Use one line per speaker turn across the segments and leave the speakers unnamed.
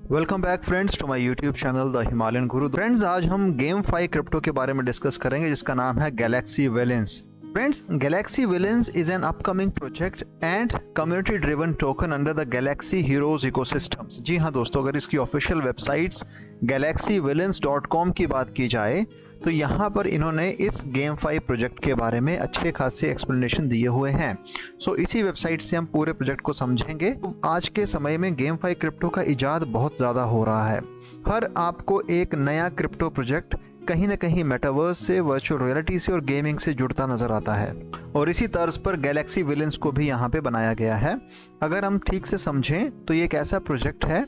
Welcome back friends to my YouTube channel the Himalayan guru. Friends, आज हम GameFi crypto के बारे में डिस्कस करेंगे जिसका नाम है Galaxy Villains. Friends, Galaxy Villains is an upcoming project and community driven token under the Galaxy Heroes ecosystems. जी हाँ दोस्तों, अगर इसकी ऑफिशियल वेबसाइट्स galaxyvalence.com की बात की जाए तो यहाँ पर इन्होंने इस GameFi प्रोजेक्ट के बारे में अच्छे खासे एक्सप्लेनेशन दिए हुए हैं। सो इसी वेबसाइट से हम पूरे प्रोजेक्ट को समझेंगे। आज के समय में GameFi क्रिप्टो का इजाद बहुत ज़्यादा हो रहा है। हर आपको एक नया क्रिप्टो प्रोजेक्ट कहीं ना कहीं मेटावर्स से, वर्चुअल रियलिटी से और गेमिंग से जुड़ता नजर आता है और इसी तर्ज पर गैलेक्सी वेलेंस को भी यहाँ पे बनाया गया है। अगर हम ठीक से समझें तो ये एक ऐसा प्रोजेक्ट है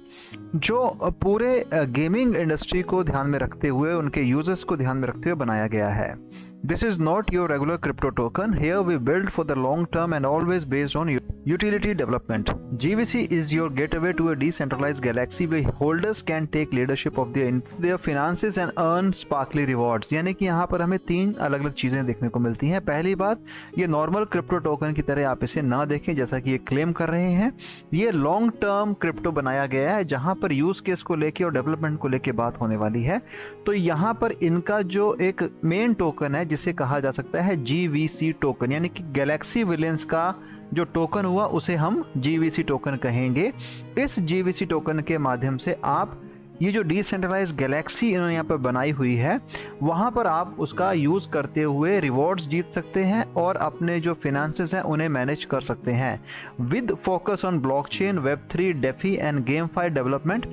जो पूरे गेमिंग इंडस्ट्री को ध्यान में रखते हुए, उनके यूजर्स को ध्यान में रखते हुए बनाया गया है। This is not your regular crypto token. Here we build for the long term and always based on utility development. GVC is your gateway to a decentralized galaxy where holders can take leadership of their finances and earn sparkly rewards. यानी कि यहाँ पर हमें तीन अलग अलग चीजें देखने को मिलती हैं। पहली बात, ये नॉर्मल क्रिप्टो टोकन की तरह आप इसे ना देखें जैसा कि ये क्लेम कर रहे हैं। ये लॉन्ग टर्म क्रिप्टो बनाया गया है जहाँ पर यूज केस को लेके और डेवलपमेंट को लेके बात होने वाली है। तो यहाँ पर इनका जो एक मेन टोकन है जिसे कहा जा सकता है GVC टोकन, यानी कि गैलेक्सी वेलेंस का जो टोकन हुआ उसे हम GVC टोकन कहेंगे। इस GVC टोकन के माध्यम से आप ये जो डिसेंट्रलाइज्ड गैलेक्सी इन्होंने यहाँ पर बनाई हुई है वहाँ पर आप उसका यूज करते हुए रिवॉर्ड्स जीत सकते हैं और अपने जो फिनेंसेस हैं उन्हें मैनेज कर सकते हैं। With focus on blockchain, Web3, DeFi and GameFi development,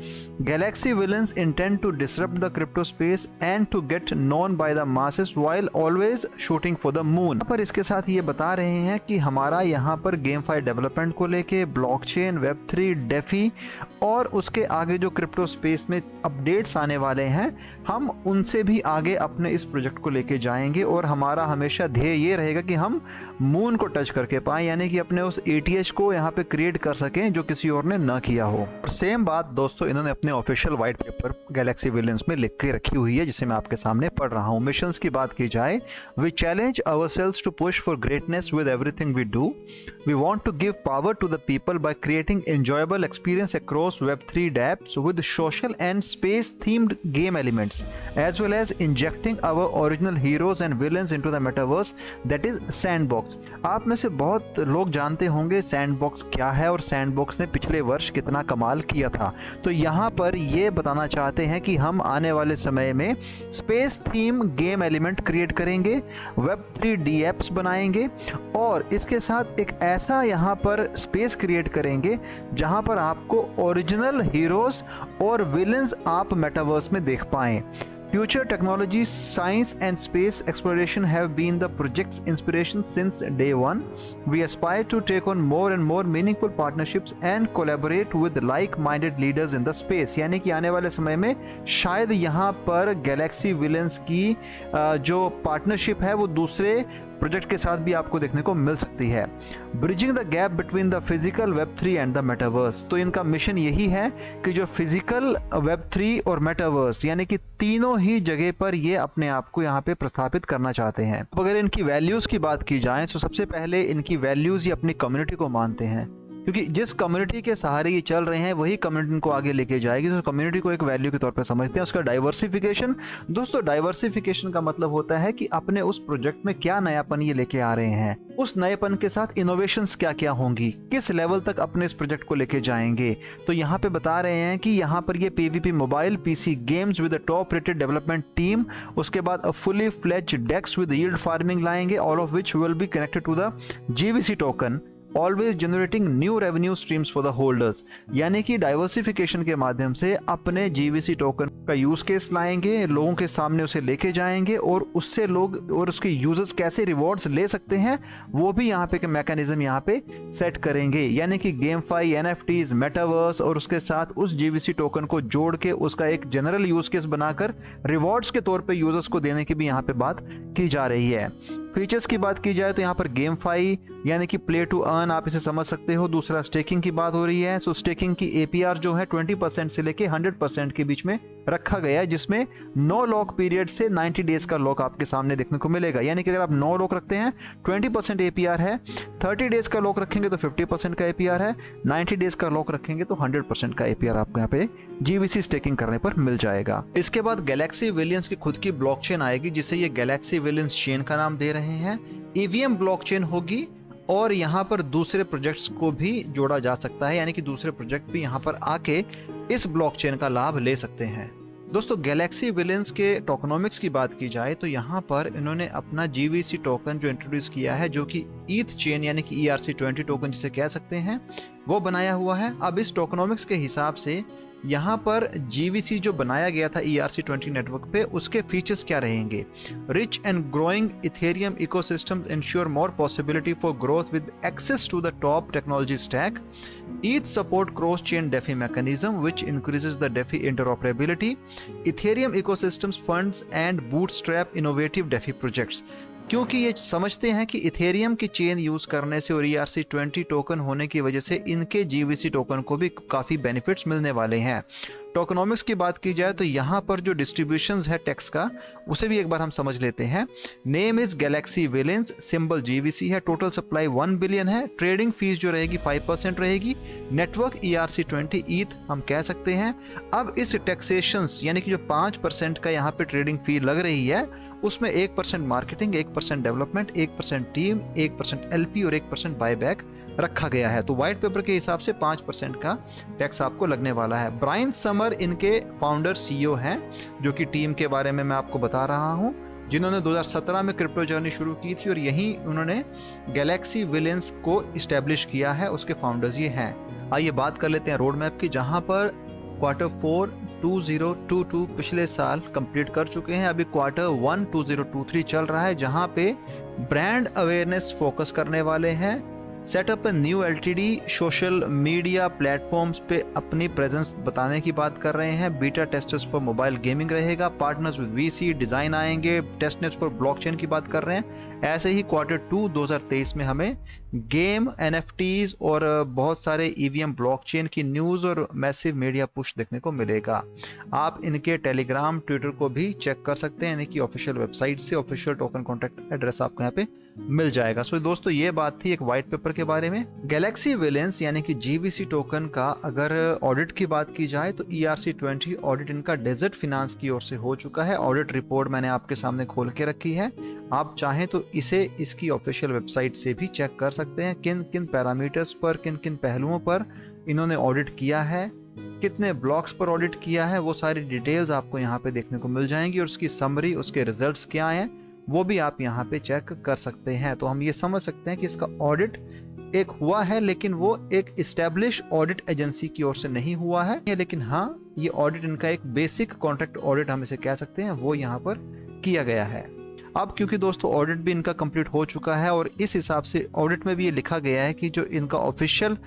Galaxy Villains intend to disrupt the crypto space and to get known by the masses while always shooting for the moon। पर इसके साथ ये बता रहे हैं कि हमारा यहाँ पर GameFi डेवलपमेंट को लेके, ब्लॉकचेन, Web3, DeFi और उसके आगे जो क्रिप्टो स्पेस में अपडेट्स आने वाले हैं, हम उनसे भी आगे अपने इस प्रोजेक्ट को लेके जाएंगे और हमारा हमेशा ध्येय ये रहेगा कि हम मून को टच करके पाएं, यानी कि अपने उस ATH को यहाँ पे क्रिएट कर सकें जो किसी और ने ना किया हो। और सेम बात दोस्तों इन्होंने अपने official white paper Galaxy valence में लिख के रखी हुई है जिसे मैं आपके सामने पढ़ रहा हूँ। मिशंस की बात की जाए, we challenge ourselves to push for greatness with everything we do. We want to give power to the people by creating enjoyable experience across Web3 dApps with social and space themed game elements, as well as injecting our original heroes and villains into the metaverse that is Sandbox। आप में से बहुत लोग जानते होंगे sandbox क्या है और सैंडबॉक्स ने पिछले वर्ष कितना कमाल किया था। तो यहाँ पर ये बताना चाहते हैं कि हम आने वाले समय में space theme game element create करेंगे, Web3 dApps बनाएंगे और इसके साथ एक ऐसा यहाँ पर स्पेस क्रिएट करेंगे जहाँ पर आपको ओरिजिनल हीरोज और विलेंस आप मेटावर्स में देख पाएं। Future technology, science and space exploration have been the project's inspiration since day one. We aspire to take on more and more meaningful partnerships and collaborate with like-minded leaders in the space। यानी कि आने वाले समय में शायद यहाँ पर Galaxy villains की जो पार्टनरशिप है वो दूसरे प्रोजेक्ट के साथ भी आपको देखने को मिल सकती है। Bridging the gap between the physical Web3 and the metaverse. तो इनका मिशन यही है कि जो फिजिकल Web3 और मेटावर्स यानी कि तीनों ही जगह पर ये अपने आप को यहाँ पे प्रस्थापित करना चाहते हैं। अब अगर इनकी वैल्यूज की बात की जाए तो सबसे पहले इनकी वैल्यूज ये अपनी कम्युनिटी को मानते हैं, क्योंकि जिस कम्युनिटी के सहारे ये चल रहे हैं वही कम्युनिटी इनको आगे लेके जाएगी। तो कम्युनिटी को एक वैल्यू के तौर पे समझते हैं। उसका डाइवर्सिफिकेशन, दोस्तों डाइवर्सिफिकेशन का मतलब होता है कि अपने उस प्रोजेक्ट में क्या नयापन ये लेके आ रहे हैं, उस नएपन के साथ इनोवेशंस क्या क्या होंगी, किस लेवल तक अपने इस प्रोजेक्ट को लेके जाएंगे। तो यहाँ पे बता रहे हैं कि यहाँ पर ये PvP mobile PC games with top rated development team, उसके बाद fully fledged dex with yield farming लाएंगे, all of which will be connected to the GVC token, always generating new revenue streams for the holders. यानी कि diversification के माध्यम से अपने GVC token का यूज केस लाएंगे, लोगों के सामने उसे लेके जाएंगे और उससे लोग और उसके यूजर्स कैसे रिवॉर्ड्स ले सकते हैं वो भी यहाँ पे मैकेनिज्म यहाँ पे सेट करेंगे। यानी कि GameFi, NFTs, मेटावर्स और उसके साथ उस GVC टोकन को जोड़ के उसका एक जनरल यूज केस बनाकर रिवॉर्ड्स के तौर पे यूजर्स को देने की भी यहाँ पे बात की जा रही है। फीचर्स की बात की जाए तो यहाँ पर GameFi यानी कि प्ले टू अर्न आप इसे समझ सकते हो। दूसरा स्टेकिंग की बात हो रही है। सो स्टेकिंग की APR जो है 20% से लेके 100% के बीच में रखा गया है, जिसमें नो लॉक पीरियड से 90 डेज का लॉक आपके सामने देखने को मिलेगा। यानी कि अगर आप नो लॉक रखते हैं 20% APR है, 30 डेज का लॉक रखेंगे तो 50% का APR है, 90 डेज का लॉक रखेंगे तो 100% का APR आपको यहाँ पे GVC स्टेकिंग करने पर मिल जाएगा। इसके बाद गैलेक्सी विलियंस की खुद की ब्लॉकचेन आएगी, जिसे ये गैलेक्सी विलियंस चेन का नाम दे रहे हैं। EVM ब्लॉकचेन होगी और यहाँ पर दूसरे प्रोजेक्ट्स को भी जोड़ा जा सकता है, यानी कि दूसरे प्रोजेक्ट भी यहाँ पर आके इस ब्लॉकचेन का लाभ ले सकते हैं। दोस्तों, गैलेक्सी विलियंस के टोकनोमिक्स की बात की जाए तो यहाँ पर इन्होंने अपना GVC टोकन जो इंट्रोड्यूस किया है, जो कि ईथ चेन यानी कि ERC20 टोकन जिसे कह सकते हैं, वो बनाया हुआ है। अब इस टोकनोमिक्स के हिसाब से यहाँ पर GVC जो बनाया गया था ERC20 नेटवर्क पे, उसके फीचर्स क्या रहेंगे? Rich and growing Ethereum ecosystem ensure more possibility for growth with access to the top technology stack. ETH support cross-chain DeFi mechanism which increases the DeFi interoperability. Ethereum ecosystems funds and bootstrap innovative DeFi projects. क्योंकि ये समझते हैं कि Ethereum की chain use करने से और ERC20 token होने की वजह से इनके GVC टोकन को भी काफी बेनिफिट्स मिलने वाले हैं। टोकनोमिक्स की बात की जाए तो यहाँ पर जो डिस्ट्रीब्यूशंस है टैक्स का, उसे भी एक बार हम समझ लेते हैं। Name is Galaxy Williams, symbol GVC है, टोटल सप्लाई 1 बिलियन है, ट्रेडिंग फीस जो रहेगी 5% रहेगी, नेटवर्क ERC20 ETH हम कह सकते हैं। अब इस टैक्सेशंस यानी कि जो 5% का यहाँ पे ट्रेडिंग फी लग रही है, उसमें 1% मार्केटिंग, 1% डेवलपमेंट, 1% टीम, 1% LP और 1% बायबैक रखा गया है। तो व्हाइट पेपर के हिसाब से 5% का टैक्स आपको लगने वाला है। ब्रायन समर इनके फाउंडर CEO हैं, जो कि टीम के बारे में मैं आपको बता रहा हूं, जिन्होंने 2017 में क्रिप्टो जर्नी शुरू की थी और यही उन्होंने गैलेक्सी विलियंस को इस्टेब्लिश किया है। उसके फाउंडर्स ये हैं। आइए बात कर लेते हैं रोड मैप की, जहां पर Q4 2022 पिछले साल कंप्लीट कर चुके हैं। अभी Q1 2023 चल रहा है, जहां पे ब्रांड अवेयरनेस फोकस करने वाले हैं। Setup new LTD social media platforms पे अपनी प्रेजेंस बताने की बात कर रहे हैं। Beta testers for mobile gaming रहेगा, पार्टनर्स विद VC डिजाइन आएंगे, टेस्टनेट्स फॉर ब्लॉकचेन की बात कर रहे हैं। ऐसे ही Q2 2023 में हमें गेम, NFTs और बहुत सारे EVM ब्लॉकचेन की न्यूज और मैसिव मीडिया पुश देखने को मिलेगा। आप इनके टेलीग्राम, ट्विटर को भी चेक कर सकते हैं, यानी कि ऑफिशियल वेबसाइट से ऑफिशियल टोकन कॉन्टैक्ट एड्रेस आपको यहाँ पे मिल जाएगा। सो दोस्तों, ये बात थी एक व्हाइट पेपर के बारे में। गैलेक्सी विलियंस यानी कि GVC टोकन का अगर ऑडिट की बात की जाए तो ERC20 ऑडिट इनका डेजर्ट फिनांस की ओर से हो चुका है। ऑडिट रिपोर्ट मैंने आपके सामने खोल के रखी है, आप चाहें तो इसे इसकी ऑफिशियल वेबसाइट से भी चेक कर सकते हैं। किन किन पैरामीटर्स पर, किन किन पहलुओं पर इन्होंने ऑडिट किया है, कितने ब्लॉक्स पर ऑडिट किया है, वो सारी डिटेल्स आपको यहाँ पे देखने को मिल जाएंगी और उसकी समरी, उसके रिजल्ट्स क्या हैं, वो भी आप यहाँ पे चेक कर सकते हैं। तो हम ये समझ सकते हैं कि इसका ऑडिट एक हुआ है, लेकिन वो एक इस्टेब्लिश ऑडिट एजेंसी की ओर से नहीं हुआ है, लेकिन हाँ, ये ऑडिट इनका एक बेसिक कॉन्ट्रैक्ट ऑडिट हम इसे कह सकते हैं, वो यहाँ पर किया गया है। अब क्योंकि दोस्तों ऑडिट भी इनका कंप्लीट हो चुका है और इस हिसाब से ऑडिट में भी ये लिखा गया है कि जो इनका ऑफिशियल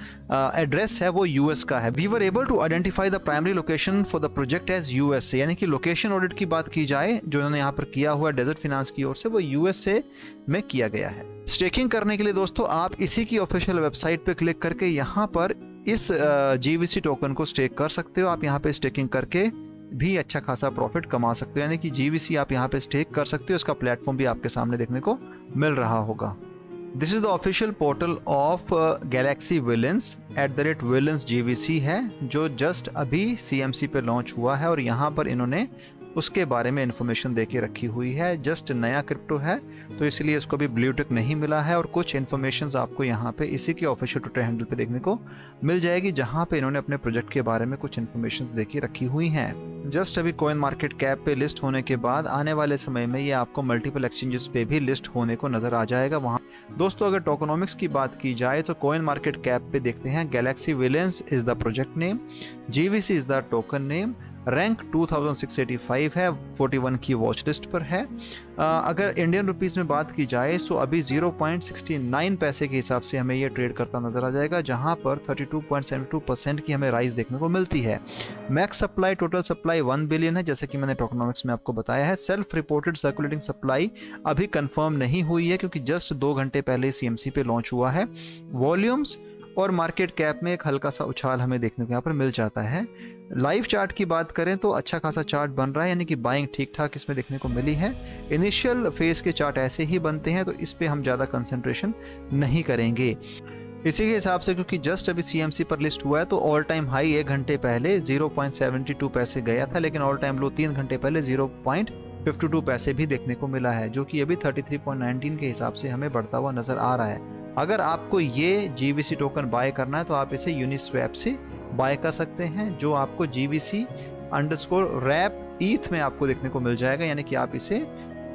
एड्रेस है वो US का है। We were able to identify the primary location for the project as USA, यानी कि लोकेशन ऑडिट की बात की जाए जो इन्होंने यहाँ पर किया हुआ डेजर्ट फिनांस की ओर से, वो USA में किया गया है। स्टेकिंग करने के लिए दोस्तों आप इसी की ऑफिशियल वेबसाइट पे क्लिक करके यहाँ पर इस GVC टोकन को स्टेक कर सकते हो। आप यहाँ पे स्टेकिंग करके भी अच्छा खासा प्रॉफिट कमा सकते हो, यानी कि GVC आप यहाँ पे स्टेक कर सकते हो। इसका प्लेटफॉर्म भी आपके सामने देखने को मिल रहा होगा। This is the official portal of Galaxy Williams @Williams GVC है, जो जस्ट अभी CMC पे लॉन्च हुआ है और यहाँ पर इन्होंने उसके बारे में इंफॉर्मेशन देके रखी हुई है। जस्ट नया क्रिप्टो है तो इसलिए इसको भी ब्लू टिक नहीं मिला है और कुछ इन्फॉर्मेशन आपको यहाँ पे इसी के ऑफिशियल ट्विटर हैंडल पे देखने को मिल जाएगी, जहाँ पे इन्होंने अपने प्रोजेक्ट के बारे में कुछ इन्फॉर्मेशन देके रखी हुई हैं। जस्ट अभी कॉइन मार्केट कैप पे लिस्ट होने के बाद आने वाले समय में ये आपको मल्टीपल एक्सचेंजेस पे भी लिस्ट होने को नजर आ जाएगा। वहाँ दोस्तों अगर टोकनोमिक्स की बात की जाए तो कॉइन मार्केट कैप पे देखते हैं Galaxy Williams is the project name, GVC is the token name, rank 2685 है, 41 की वॉच लिस्ट पर है। अगर इंडियन रुपीस में बात की जाए तो अभी 0.69 पैसे के हिसाब से हमें ये ट्रेड करता नजर आ जाएगा, जहां पर 32.72% की हमें राइज देखने को मिलती है। Max supply, total supply 1 billion है, जैसे कि मैंने टोकनोमिक्स में आपको बताया है। सेल्फ रिपोर्टेड सर्कुलेटिंग सप्लाई अभी कंफर्म नहीं हुई है क्योंकि जस्ट 2 घंटे पहले CMC पे लॉन्च हुआ है। वॉल्यूम्स और मार्केट कैप में एक हल्का सा उछाल हमें देखने को यहाँ पर मिल जाता है। लाइव चार्ट की बात करें तो अच्छा खासा चार्ट बन रहा है, यानी कि बाइंग ठीक ठाक इसमें देखने को मिली है। इनिशियल फेज के चार्ट ऐसे ही बनते हैं, तो इस पे हम ज़्यादा कंसंट्रेशन नहीं करेंगे। इसी के हिसाब से क्योंकि जस्ट अभी CMC पर लिस्ट हुआ है, तो ऑल टाइम हाई 1 घंटे पहले 0.72 पैसे गया था, लेकिन ऑल टाइम लो 3 घंटे पहले 0.52 पैसे भी देखने को मिला है, जो कि अभी 33.19 के हिसाब से हमें बढ़ता हुआ नजर आ रहा है। अगर आपको ये GBC टोकन बाय करना है तो आप इसे यूनिस्वैप से बाय कर सकते हैं, जो आपको GBC_RAP ETH में आपको देखने को मिल जाएगा, यानी कि आप इसे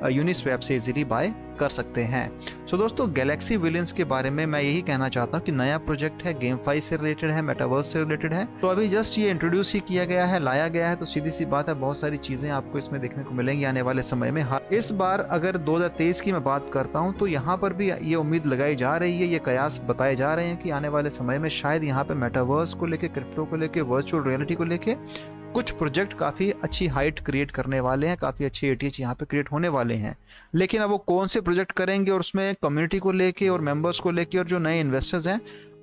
यूनिस्वैप से इजीली बाय कर सकते हैं। सो दोस्तों, गैलेक्सी विलियंस के बारे में मैं यही कहना चाहता हूँ कि नया प्रोजेक्ट है, GameFi से रिलेटेड है, मेटावर्स से रिलेटेड है, तो अभी जस्ट ये इंट्रोड्यूस ही किया गया है, लाया गया है, तो सीधी सी बात है बहुत सारी चीजें आपको इसमें देखने को मिलेंगी आने वाले समय में। इस बार अगर 2023 की मैं बात करता हूँ तो यहाँ पर भी ये उम्मीद लगाई जा रही है, ये कयास बताए जा रहे हैं कि आने वाले समय में शायद यहाँ पे मेटावर्स को लेके, क्रिप्टो को लेके, वर्चुअल रियलिटी को लेके कुछ प्रोजेक्ट काफी अच्छी हाइट क्रिएट करने वाले हैं, काफी अच्छे ATH यहाँ पे क्रिएट होने वाले हैं। लेकिन अब वो कौन से प्रोजेक्ट करेंगे और उसमें कम्युनिटी को लेके और मेंबर्स को लेके और जो नए इन्वेस्टर्स हैं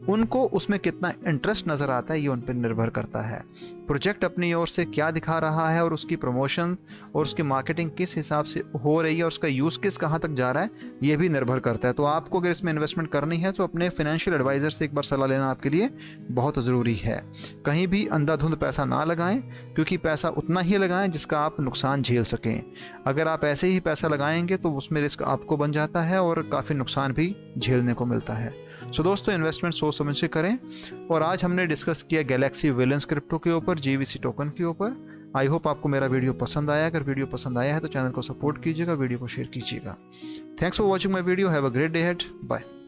उनको उसमें कितना इंटरेस्ट नजर आता है, ये उन पर निर्भर करता है। प्रोजेक्ट अपनी ओर से क्या दिखा रहा है और उसकी प्रमोशन और उसकी मार्केटिंग किस हिसाब से हो रही है और उसका यूज केस कहाँ तक जा रहा है, ये भी निर्भर करता है। तो आपको अगर इसमें इन्वेस्टमेंट करनी है तो अपने फाइनेंशियल एडवाइजर से एक बार सलाह लेना आपके लिए बहुत ज़रूरी है। कहीं भी अंधाधुंध पैसा ना लगाएं, क्योंकि पैसा उतना ही लगाएं जिसका आप नुकसान झेल सकें। अगर आप ऐसे ही पैसा लगाएंगे तो उसमें रिस्क आपको बन जाता है और काफ़ी नुकसान भी झेलने को मिलता है। सो दोस्तों, इन्वेस्टमेंट सोच समझ के करें। और आज हमने डिस्कस किया गैलेक्सी विलियंस क्रिप्टो के ऊपर, GBC टोकन के ऊपर। आई होप आपको मेरा वीडियो पसंद आया। अगर वीडियो पसंद आया है तो चैनल को सपोर्ट कीजिएगा, वीडियो को शेयर कीजिएगा। Thanks for watching my video. Have a great day ahead. Bye.